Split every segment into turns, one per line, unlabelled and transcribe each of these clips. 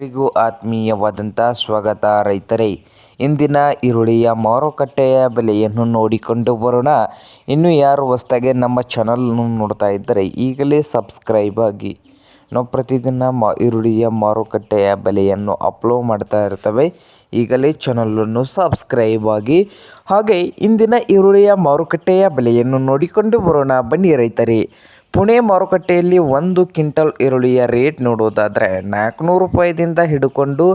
ಎಲ್ಲರಿಗೂ ಆತ್ಮೀಯವಾದಂಥ ಸ್ವಾಗತ ರೈತರೇ. ಇಂದಿನ ಈರುಳ್ಳಿಯ ಮಾರುಕಟ್ಟೆಯ ಬೆಲೆಯನ್ನು ನೋಡಿಕೊಂಡು ಬರೋಣ. ಇನ್ನು ಯಾರು ಹೊಸದಾಗಿ ನಮ್ಮ ಚಾನಲನ್ನು ನೋಡ್ತಾ ಇದ್ದರೆ ಈಗಲೇ ಸಬ್ಸ್ಕ್ರೈಬ್ ಆಗಿ. ನಾವು ಪ್ರತಿದಿನ ಈರುಳ್ಳಿಯ ಮಾರುಕಟ್ಟೆಯ ಬೆಲೆಯನ್ನು ಅಪ್ಲೋಡ್ ಮಾಡ್ತಾ ಇರ್ತವೆ. ಈಗಲೇ ಚಾನಲನ್ನು ಸಬ್ಸ್ಕ್ರೈಬ್ ಆಗಿ. ಹಾಗೆ ಇಂದಿನ ಈರುಳ್ಳಿಯ ಮಾರುಕಟ್ಟೆಯ ಬೆಲೆಯನ್ನು ನೋಡಿಕೊಂಡು ಬರೋಣ ಬನ್ನಿ ರೈತರೇ. ಪುಣೆ ಮಾರುಕಟ್ಟೆಯಲ್ಲಿ 1 ಕ್ವಿಂಟಲ್ ಈರುಳ್ಳಿಯ ರೇಟ್ ನೋಡೋದಾದರೆ 400 ರೂಪಾಯಿದಿಂದ ಹಿಡ್ಕೊಂಡು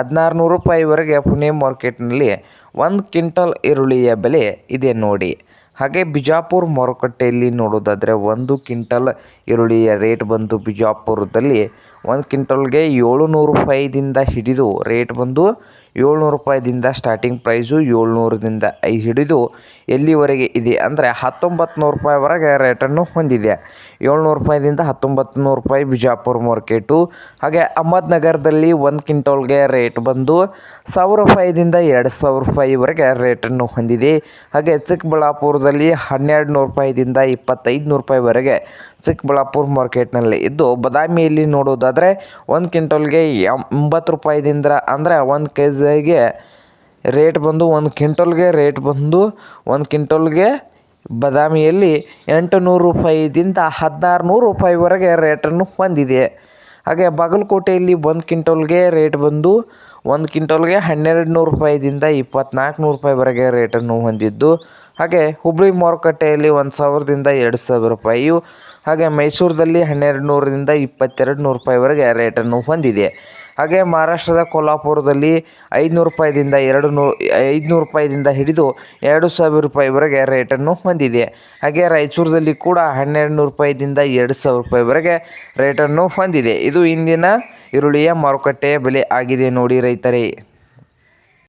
1600 ರೂಪಾಯಿವರೆಗೆ ಪುಣೆ ಮಾರ್ಕೆಟ್ನಲ್ಲಿ 1 ಕ್ವಿಂಟಲ್ ಈರುಳ್ಳಿಯ ಬೆಲೆ ಇದೆ ನೋಡಿ. ಹಾಗೆ ಬಿಜಾಪುರ ಮಾರುಕಟ್ಟೆಯಲ್ಲಿ ನೋಡೋದಾದರೆ 1 ಕ್ವಿಂಟಲ್ ಈರುಳ್ಳಿಯ ರೇಟ್ ಬಂದು ಬಿಜಾಪುರದಲ್ಲಿ 1 ಕ್ವಿಂಟಲ್ಗೆ 700 ರೂಪಾಯಿದಿಂದ ಹಿಡಿದು ರೇಟ್ ಬಂದು 700 ರೂಪಾಯಿದಿಂದ ಸ್ಟಾರ್ಟಿಂಗ್ ಪ್ರೈಸು 700ದಿಂದ ಹಿಡಿದು ಎಲ್ಲಿವರೆಗೆ ಇದೆ ಅಂದರೆ 1900 ರೂಪಾಯಿವರೆಗೆ ರೇಟನ್ನು ಹೊಂದಿದೆ. 700 ರೂಪಾಯಿದಿಂದ 1900 ರೂಪಾಯಿ ಬಿಜಾಪುರ ಮಾರ್ಕೆಟು. ಹಾಗೆ ಅಹಮದ್ನಗರದಲ್ಲಿ 1 ಕ್ವಿಂಟಲ್ಗೆ ರೇಟ್ ಬಂದು 1000 ರೂಪಾಯಿದಿಂದ 2000 ರೂಪಾಯಿವರೆಗೆ ರೇಟನ್ನು ಹೊಂದಿದೆ. ಹಾಗೆ ಚಿಕ್ಕಬಳ್ಳಾಪುರದಲ್ಲಿ 1200 ರೂಪಾಯಿದಿಂದ 2500 ರೂಪಾಯಿವರೆಗೆ ಚಿಕ್ಕಬಳ್ಳಾಪುರ ಮಾರ್ಕೆಟ್ನಲ್ಲಿ ಇದ್ದು, ಬಾದಾಮಿಯಲ್ಲಿ ನೋಡೋದಾದರೆ 1 ಕ್ವಿಂಟಲ್ಗೆ 80 ರೂಪಾಯಿದಿಂದ ಅಂದರೆ 1 ಕೆಜಿಗೆ ರೇಟ್ ಬಂದು 1 ಕ್ವಿಂಟಲ್ಗೆ ರೇಟ್ ಬಂದು 1 ಕ್ವಿಂಟಲ್ಗೆ ಬಾದಾಮಿಯಲ್ಲಿ 800 ರೂಪಾಯಿದಿಂದ 1600 ರೂಪಾಯಿವರೆಗೆ ರೇಟನ್ನು ಹೊಂದಿದೆ. ಹಾಗೆ ಬಾಗಲಕೋಟೆಯಲ್ಲಿ 1 ಕ್ವಿಂಟಲ್ಗೆ ರೇಟ್ ಬಂದು 1 ಕ್ವಿಂಟಲ್ಗೆ 1200 ರೂಪಾಯಿದಿಂದ 2400 ರೂಪಾಯಿವರೆಗೆ ರೇಟನ್ನು ಹೊಂದಿದ್ದು. ಹಾಗೆ ಹುಬ್ಬಳ್ಳಿ ಮಾರುಕಟ್ಟೆಯಲ್ಲಿ 1000ದಿಂದ 2000 ರೂಪಾಯಿಯು. ಹಾಗೆ ಮೈಸೂರಲ್ಲಿ 1200ರಿಂದ 2200 ರೂಪಾಯಿವರೆಗೆ ರೇಟನ್ನು ಹೊಂದಿದೆ. ಹಾಗೆ ಮಹಾರಾಷ್ಟ್ರದ ಕೊಲ್ಹಾಪುರದಲ್ಲಿ 500 ರೂಪಾಯಿದಿಂದ 500 ರೂಪಾಯಿದಿಂದ ಹಿಡಿದು 2000 ರೂಪಾಯಿವರೆಗೆ ರೇಟನ್ನು ಹೊಂದಿದೆ. ಹಾಗೆ ರಾಯಚೂರದಲ್ಲಿ ಕೂಡ 1200 ರೂಪಾಯಿದಿಂದ 2000 ರೂಪಾಯಿವರೆಗೆ ರೇಟನ್ನು ಹೊಂದಿದೆ. ಇದು ಇಂದಿನ ಈರುಳ್ಳಿಯ ಮಾರುಕಟ್ಟೆಯ ಬೆಲೆ ಆಗಿದೆ ನೋಡಿ ರೈತರೇ.